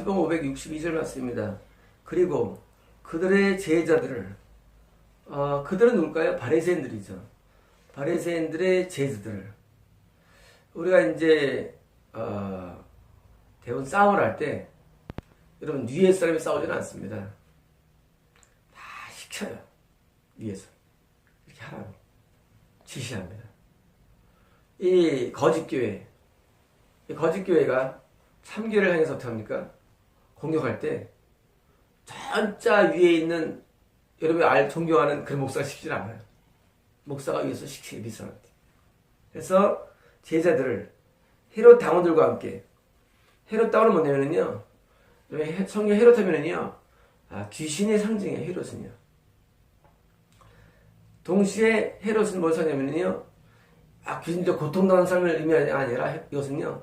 마태복음 562절 말씀입니다. 그리고 그들의 제자들을 그들은 누굴까요? 바리새인들이죠. 바리새인들의 제자들을 우리가 이제 대부분 싸움을 할 때 여러분 위에 사람이 싸우지는 않습니다. 다 시켜요. 위에서 이렇게 하라고 지시합니다. 이 거짓교회가 참교회를 향해서 어떻게 합니까? 공격할 때 진짜 위에 있는 여러분이 존경하는 그런 목사가 시키질 않아요. 목사가 위에서 시키게 비싼한테. 그래서 제자들을 헤롯 당원들과 함께, 헤롯 당원은 뭐냐면요, 성경 헤롯 하면은요, 귀신의 상징이에요. 헤롯은요. 동시에 헤롯은 뭘 상징하면요, 귀신적 고통당하는 삶을 의미하는 아니라 이것은요,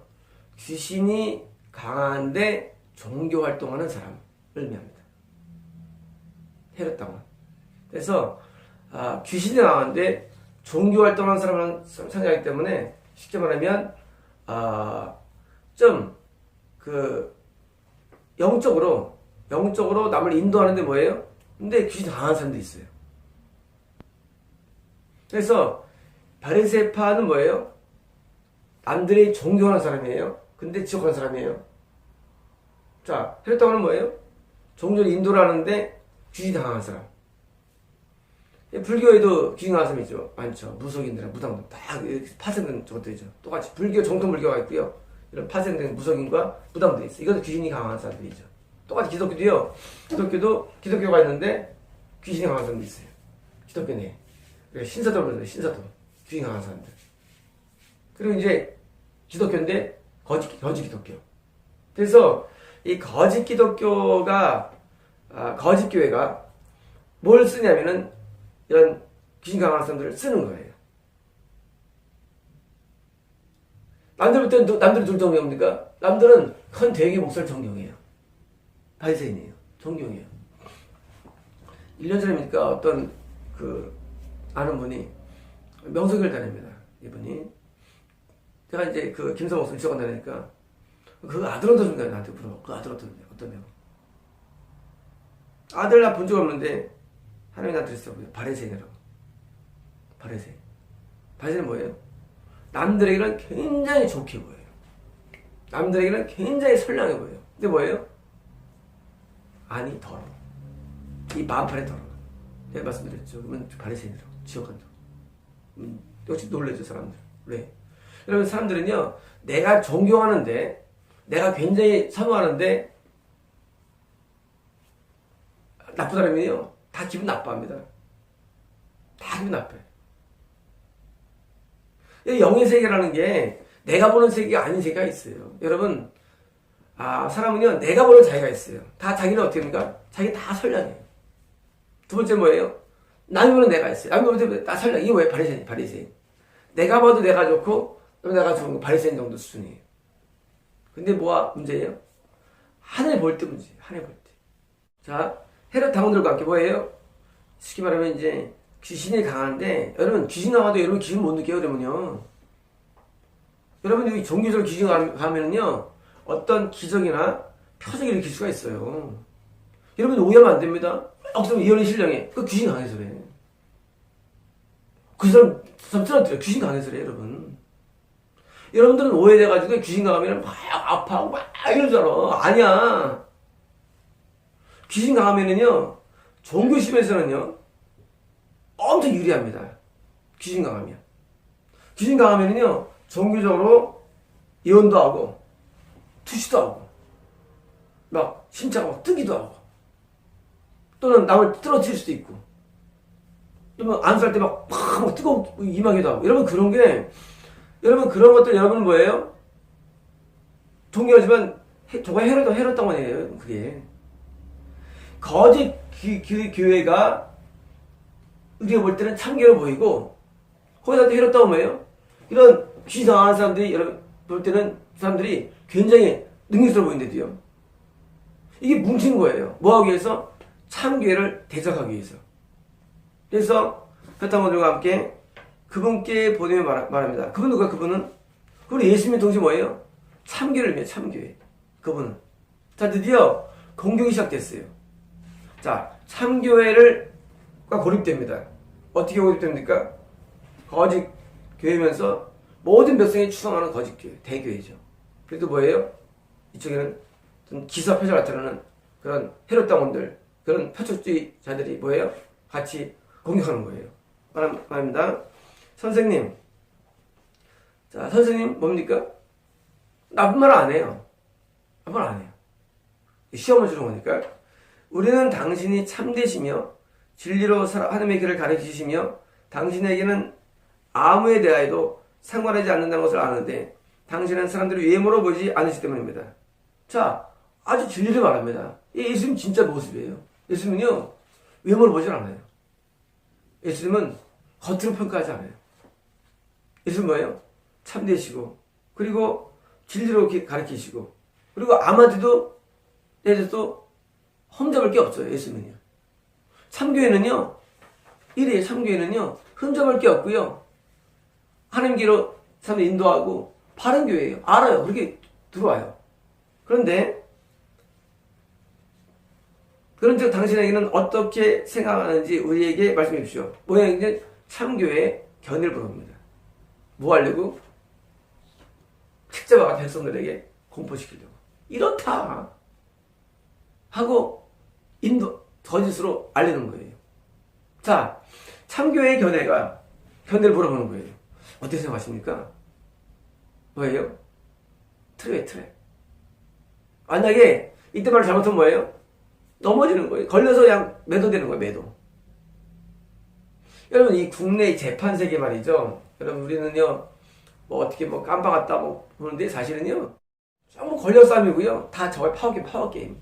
귀신이 강한데 종교 활동하는 사람을 의미합니다. 헤롯 당원. 그래서 귀신이 강한데 종교 활동하는 사람을 상징하기 때문에 쉽게 말하면 영적으로 남을 인도하는데 뭐예요? 근데 귀신 강한 사람도 있어요. 그래서 바리새파는 뭐예요? 남들이 존경하는 사람이에요. 근데 지옥하는 사람이에요. 자, 헤롯 당원은 뭐예요? 종교를 인도를 하는데 귀신 강한 사람. 불교에도 귀신 강한 사람이 있죠. 많죠. 무속인들이나 무당들 다 파생된 것들이죠. 똑같이 불교 정통 불교가 있고요. 이런 파생된 무속인과 무당들이 있어요. 이것도 귀신이 강한 사람들이죠. 똑같이 기독교도요. 기독교가 있는데 귀신이 강한 사람도 있어요. 기독교 내에. 신사도를 부르는데 신사도. 귀신 강한 사람들. 그리고 이제 기독교인데 거짓 기독교. 그래서 이 거짓 기독교가 거짓 교회가 뭘 쓰냐면은 이런 귀신 강한 사람들을 쓰는 거예요. 남들 볼 때는 남들이 둘 존경합니까? 남들은 큰 대개 목사를 존경해요. 바리새인이에요. 존경해요. 1년 전입니까? 어떤 아는 분이 명성교를 다닙니다. 이분이. 제가 이제 김성 목사 지원 다니니까 그 아들 어떤 분이 나한테 물어봐. 그 아들 어떤 명. 아들 나 본 적 없는데 하나님이 나한테 그랬어요. 바리새인이라고. 바리새인 뭐예요? 남들에게는 굉장히 좋게 보여요. 남들에게는 굉장히 선량해 보여요. 근데 뭐예요? 아니 더러워. 이 마음판에 더러워. 내가 말씀드렸죠. 그러면 바리새인이라고. 지옥 간다고. 역시 놀라죠 사람들. 왜? 여러분 사람들은요, 내가 존경하는데, 내가 굉장히 선호하는데 나쁜 사람이요, 다 기분 나빠합니다. 다 기분 나빠요. 영의 세계라는 게 내가 보는 세계가 아닌 세계가 있어요. 여러분, 사람은요, 내가 보는 자기가 있어요. 다 자기는 어떻게 합니까? 자기 다 선량해요. 두 번째 뭐예요? 남이 보는 내가 있어요. 남이 보는 다 선량. 이게 왜 바리새인? 내가 봐도 내가 좋고, 내가 좋은 거 바리새인 정도 수준이에요. 근데 뭐가 문제예요? 하늘 볼 때 문제예요. 하늘 볼 때. 자, 헤롯 당원들과 함께 뭐예요? 쉽게 말하면 이제 귀신이 강한데, 여러분 귀신 강화도 여러분 귀신 못 느껴요. 그러면요, 여러분 여기 종교적으로 귀신 가면은요, 어떤 기적이나 표적이 일으킬 수가 있어요. 여러분 오해하면 안 됩니다. 억지로 이혼의 신령에 그 귀신 강해서 그래. 그 사람 쓰러뜨려. 귀신 강해서 그래. 여러분들은 오해돼가지고 귀신 강하면 막 아파하고 막 이러잖아. 아니야. 귀신 강하면은요, 종교심에서는요, 엄청 유리합니다. 귀신 강하면은요, 종교적으로 예언도 하고, 투시도 하고, 막 심차가 막 뜨기도 하고, 또는 남을 떨어뜨릴 수도 있고, 또는 안수할 때 막 뜨거워 임하기도 하고. 여러분 그런 것들 여러분은 뭐예요? 존경하지만 저거 헤롯 당원이에요. 그게 거짓 교회가 우리가 볼 때는 참교로 보이고, 거기다 헤롯 당원 뭐예요? 이런 귀신 당하는 사람들이 여러분 볼 때는 사람들이 굉장히 능력스러워 보이는데도요, 이게 뭉친 거예요. 뭐 하기 위해서? 참교회를 대적하기 위해서. 그래서 헤롯 당원들과 함께 그분께 보내며 말합니다. 그분 누가? 그분은 예수님의 동시 뭐예요? 참교회를 위해 참교회. 그분은 자, 드디어 공격이 시작됐어요. 자, 참교회가 고립됩니다. 어떻게 고립됩니까? 거짓 교회면서 모든 백성이 추성하는 거짓 교회, 대교회죠. 그래도 뭐예요? 이쪽에는 좀 기사표절 나타나는 그런 헤롯 당원들, 그런 표적주의자들이 뭐예요? 같이 공격하는 거예요. 말합니다. 선생님. 자, 선생님 뭡니까? 나쁜 말 안 해요. 나쁜 말 안 해요. 시험을 주는 거니까. 우리는 당신이 참되시며 진리로 하나님의 길을 가르치시며 당신에게는 아무에 대하여도 상관하지 않는다는 것을 아는데 당신은 사람들을 외모로 보지 않으시기 때문입니다. 자, 아주 진리를 말합니다. 예수님 진짜 모습이에요. 예수님은요, 외모를 보지 않아요. 예수님은 겉으로 평가하지 않아요. 예수님은 뭐예요? 참되시고, 그리고 진리로 가르치시고, 그리고 아마도 내려도 흠잡을 게 없어요. 예수님은요. 참교회는요, 이래요. 참교회는요, 흠잡을 게 없고요. 하나님께로 사람을 인도하고 바른 교회예요. 알아요. 그렇게 들어와요. 그런데 그런즉 당신에게는 어떻게 생각하는지 우리에게 말씀해 주십시오. 뭐냐, 이제 참교회의 견해를 물어봅니다. 뭐 하려고? 책자와 백성들에게 공포시키려고. 이렇다 하고 거짓으로 알리는 거예요. 자, 참교회의 견해를 물어보는 거예요. 어떻게 생각하십니까? 뭐예요? 트랩. 만약에 이때 말을 잘못하면 뭐예요? 넘어지는 거예요. 걸려서 그냥 매도되는 거예요. 매도. 여러분, 이 국내 재판 세계 말이죠. 여러분, 우리는요, 뭐 어떻게 뭐 깜빡았다 뭐 보는데 사실은요, 전부 권력 싸움이고요. 다 저의 파워게임.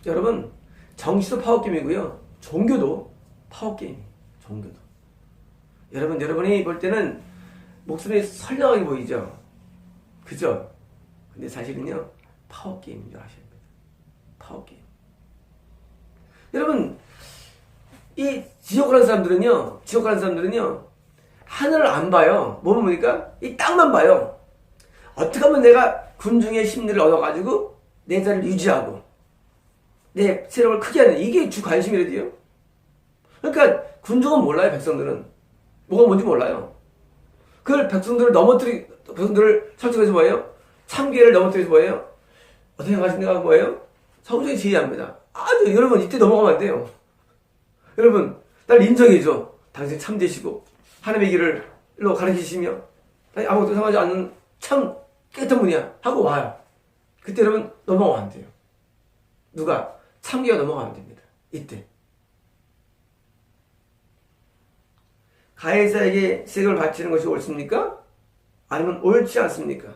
여러분, 정치도 파워게임이고요. 종교도 파워게임이에요. 종교도. 여러분이 볼 때는 목소리 선량하게 보이죠? 그죠? 근데 사실은요, 파워게임인 줄 아셔야 됩니다. 파워게임. 여러분, 이 지옥 가는 사람들은요, 하늘을 안 봐요. 뭐만 보니까? 이 땅만 봐요. 어떻게 하면 내가 군중의 심리를 얻어가지고 내 자리를 유지하고 내 세력을 크게 하는, 이게 주 관심이래요. 그러니까 군중은 몰라요. 백성들은 뭐가 뭔지 몰라요. 그걸 백성들을 설득해서 뭐예요? 참교회를 넘어뜨려서 뭐예요? 어떻게 생각하십니까? 뭐예요? 성경이 제의합니다. 아주 여러분, 이때 넘어가면 안 돼요. 여러분, 날 인정해줘. 당신 참되시고 하나님의 길을로 가르치시며 아무것도 상하지 않는 참 깨끗한 분이야 하고 와요. 그때 여러분 넘어가면 안 돼요. 누가? 참교회가 넘어가면 됩니다. 이때 가해자에게 세금을 바치는 것이 옳습니까? 아니면 옳지 않습니까?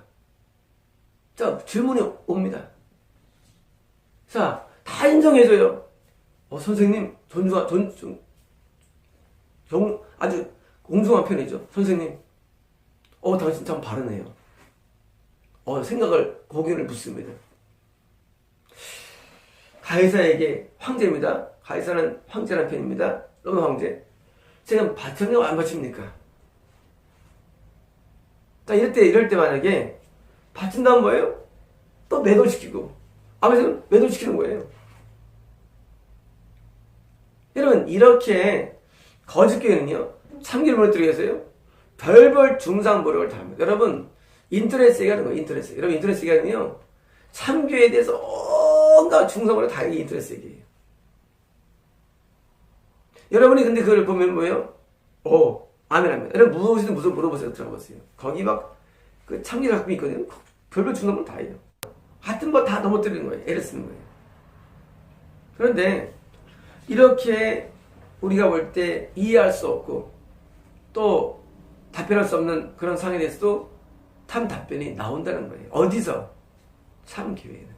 자, 질문이 옵니다. 자, 다 인정해줘요. 선생님, 아주 공정한 편이죠. 선생님, 당신 참 바르네요. 생각을, 고견을 묻습니다. 가해자에게 황제입니다. 가해자는 황제라는 편입니다. 로마 황제. 제가 바쳤냐고 안 바칩니까? 자, 이럴 때 만약에 바친다면 뭐예요? 또 매도시키고, 아버지는 매도시키는 거예요. 여러분, 이렇게 거짓교회는요, 참기를 무너뜨리기 위해서요, 별별 중상모략을 다 합니다. 여러분, 인터넷 세계라는 거예요, 인터넷 세계. 여러분, 인터넷 세계는요, 참교회에 대해서 온갖 중상모략을 다 하는 게 인터넷 세계예요. 여러분이 근데 그걸 보면 뭐예요? 아멘합니다. 여러분, 무엇이든 무슨 물어보세요. 들어보세요. 거기 막, 그 참기를 갖고 있거든요. 별별 중상모략 다 해요. 같은 거 다 넘어뜨리는 거예요. 애를 쓰는 거예요. 그런데, 이렇게 우리가 볼 때 이해할 수 없고 또 답변할 수 없는 그런 상황에 대해서도 답변이 나온다는 거예요. 어디서? 참교회는.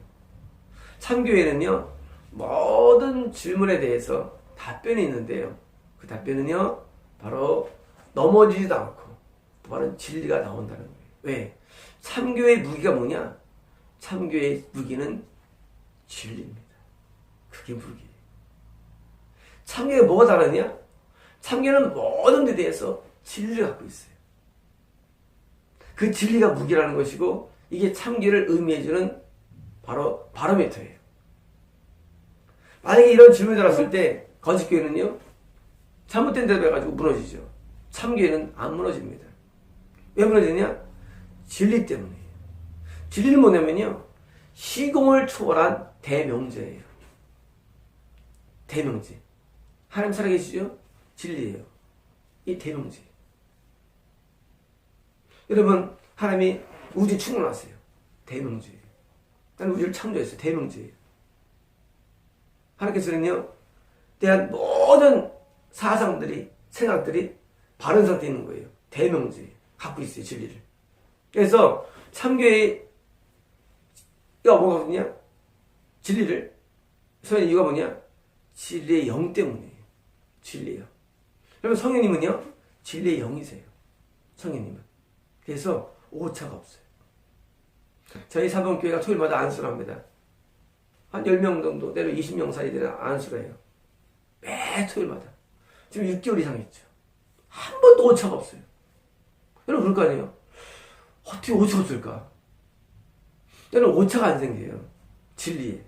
참교회는요, 모든 질문에 대해서 답변이 있는데요. 그 답변은요, 바로 넘어지지도 않고 바로 진리가 나온다는 거예요. 왜? 참교회의 무기가 뭐냐? 참교회의 무기는 진리입니다. 그게 무기예요. 참교회가 뭐가 다르냐? 참교회는 모든 데 대해서 진리를 갖고 있어요. 그 진리가 무기라는 것이고, 이게 참교회를 의미해주는 바로 바로미터예요. 만약에 이런 질문이 들었을 때 거짓교회는요 잘못된 대로 해가지고 무너지죠. 참교회는 안 무너집니다. 왜 무너지냐? 진리 때문이에요. 진리는 뭐냐면요 시공을 초월한 대명제예요. 대명제. 하나님 살아계시죠? 진리예요. 이 대명제. 여러분 하나님이 우주에 충만하세요. 대명제예요. 하나님 우주를 창조했어요. 대명제예요. 하나님께서는요 대한 모든 사상들이 생각들이 바른 상태에 있는 거예요. 대명제 갖고 있어요. 진리를. 그래서 참교회가 뭐거든요? 진리를 소위 이유가 뭐냐? 진리의 영 때문이에요. 진리예요. 그러면 성령님은요 진리의 영이세요. 성령님은. 그래서 오차가 없어요. 저희 사범교회가 토요일마다 안수를 합니다. 한 10명 정도 내려 20명 사이들은 안수를 해요. 매 토요일마다. 지금 6개월 이상 했죠. 한 번도 오차가 없어요. 여러분 그럴 거 아니에요? 어떻게 오차가 없을까? 여러분 오차가 안 생겨요. 진리에.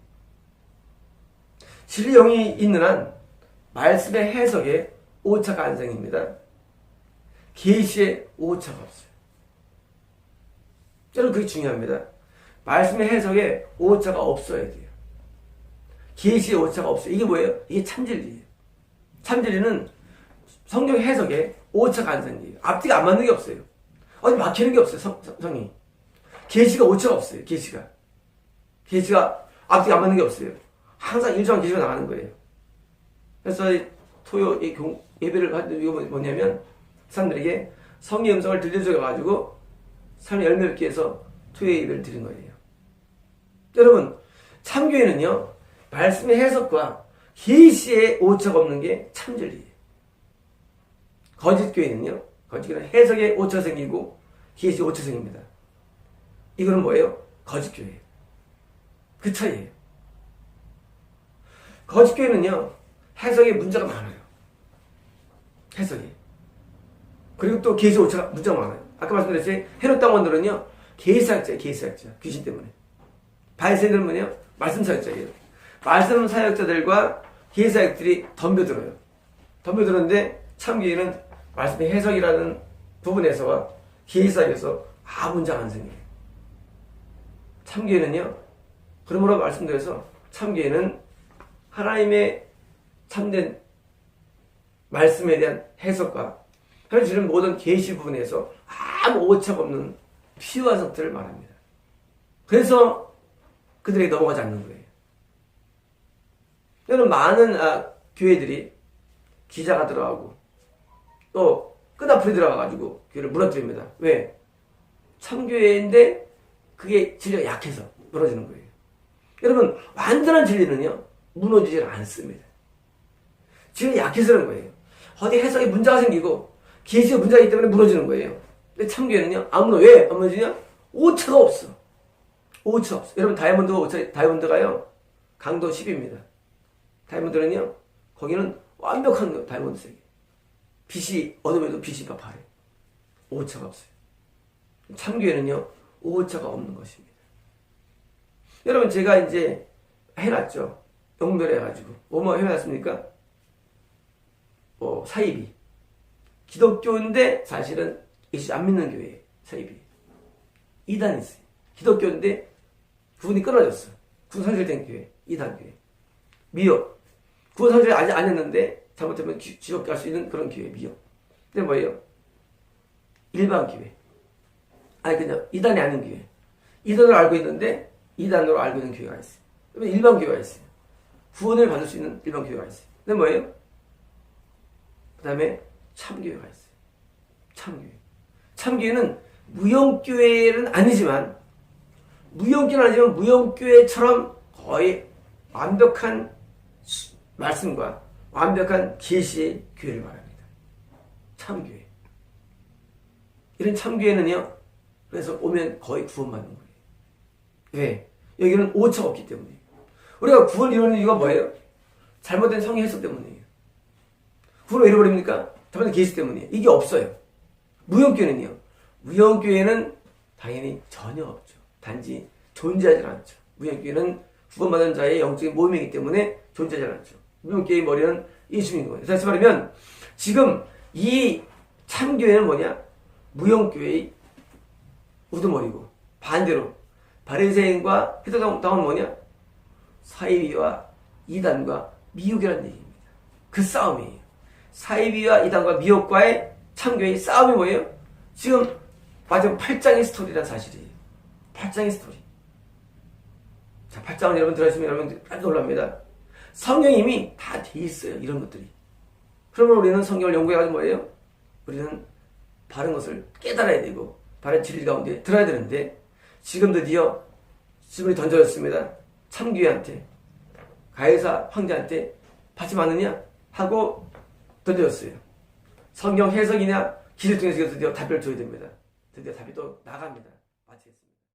진리 영이 있는 한 말씀의 해석에 오차가 안 생깁니다. 계시에 오차가 없어요. 여러분 그게 중요합니다. 말씀의 해석에 오차가 없어야 돼요. 계시에 오차가 없어요. 이게 뭐예요? 이게 참진리예요. 참진리는 성경 해석에 오차가 안 생겨요. 앞뒤가 안 맞는 게 없어요. 어디 막히는 게 없어요. 성이. 계시가 오차가 없어요. 계시가 앞뒤가 안 맞는 게 없어요. 항상 일정한 계시가 나가는 거예요. 그래서 토요 예배를 가지고 이거 뭐냐면 사람들에게 성의 음성을 들려줘가지고 삶의 열매를 얻기 위해서 토요 예배를 드린 거예요. 여러분 참교회는요 말씀의 해석과 계시에 오차가 없는 게 참진리예요. 거짓교회는요 거짓교회는 해석에 오차가 생기고 계시에 오차가 생깁니다. 이거는 뭐예요? 거짓교회예요. 그 차이예요. 거짓교회는요 해석에 문제가 많아요. 해석이. 그리고 또 계시 오차가 문제가 많아요. 아까 말씀드렸지 헤롯 당원들은요 계시학자예요. 계시학자. 귀신 때문에. 바리새인들은 뭐냐? 말씀 사역자예요. 말씀 사역자들과 계시학들이 덤벼들어요. 덤벼들었는데 참교회는 말씀의 해석이라는 부분에서와 계시 사이에서 아무 문제가 안 생겨요. 참교회는요 그러므로 말씀드려서 참교회는 하나님의 참된 말씀에 대한 해석과 하나님 주는 모든 계시 부분에서 아무 오차가 없는 피와 상태를 말합니다. 그래서 그들에게 넘어가지 않는 거예요. 여러분 많은 교회들이 기자가 들어가고 또 끈앞풀이 들어가가지고 교회를 무너뜨립니다. 왜? 참교회인데 그게 진리가 약해서 무너지는 거예요. 여러분 완전한 진리는요 무너지질 않습니다. 진리가 약해서 그런 거예요. 어디 해석에 문제가 생기고 계시에 문제가 있기 때문에 무너지는 거예요. 근데 참교회는요 왜 안 무너지냐? 오차가 없어. 오차 없어. 여러분 다이아몬드가요 강도 10입니다. 다이아몬드는요 거기는 완벽한 거 다이아몬드 색이. 빛이 어둠에도 빛이 파래. 오차가 없어요. 참교회는요 오차가 없는 것입니다. 여러분 제가 이제 해놨죠. 영별해가지고 뭐뭐 해놨습니까? 사이비. 기독교인데 사실은 예수 안 믿는 교회 사이비. 이단이 있어요. 기독교인데 구원이 끊어졌어. 구원 상실된 교회. 이단 교회. 미역. 구원 상실 아직 안 했는데 잘못하면 지옥 갈 수 있는 그런 교회. 미역. 근데 뭐예요? 일반 교회. 아니 그냥 이단이 아닌 교회. 이단으로 알고 있는데 이단으로 알고 있는 교회가 있어요. 그러면 일반 교회가 있어요. 구원을 받을 수 있는 일반 교회가 있어요. 근데 뭐예요? 그 다음에 참교회가 있어요. 참교회. 참교회는 무형교회는 아니지만 무형교회처럼 거의 완벽한 말씀과 완벽한 계시의 교회를 말합니다. 참교회. 이런 참교회는요 그래서 오면 거의 구원받는 거예요. 왜? 여기는 오차가 없기 때문이에요. 우리가 구원 이루는 이유가 뭐예요? 잘못된 성의 해석 때문이에요. 구원을 잃어버립니까? 잘못된 계시 때문이에요. 이게 없어요. 무형교회는요. 무형교회는 당연히 전혀 없죠. 단지 존재하지 않죠. 무형교회는 구원받은 자의 영적인 모임이기 때문에 존재하지 않죠. 무용교회의 머리는 예수님인 거예요. 다시 말하면 지금 이 참교회는 뭐냐? 무용교회의 우두머리고, 반대로 바리새인과 헤롯당은 뭐냐? 사이비와 이단과 미혹이라는 얘기입니다. 그 싸움이에요. 사이비와 이단과 미혹과의 참교회의 싸움이 뭐예요? 지금 마지막 8장의 스토리라는 사실이에요. 8장의 스토리. 자, 8장을 여러분 들으시면 여러분 깜짝 놀랍니다. 성경이 이미 다 돼 있어요. 이런 것들이. 그러면 우리는 성경을 연구해가지고 뭐예요? 우리는 바른 것을 깨달아야 되고 바른 진리 가운데 들어야 되는데 지금 드디어 질문이 던져졌습니다. 참교회한테, 가해사 황제한테 받지 않느냐 하고 던져졌어요. 성경 해석이냐 기를 통해서 드디어 답을 줘야 됩니다. 드디어 답이 또 나갑니다.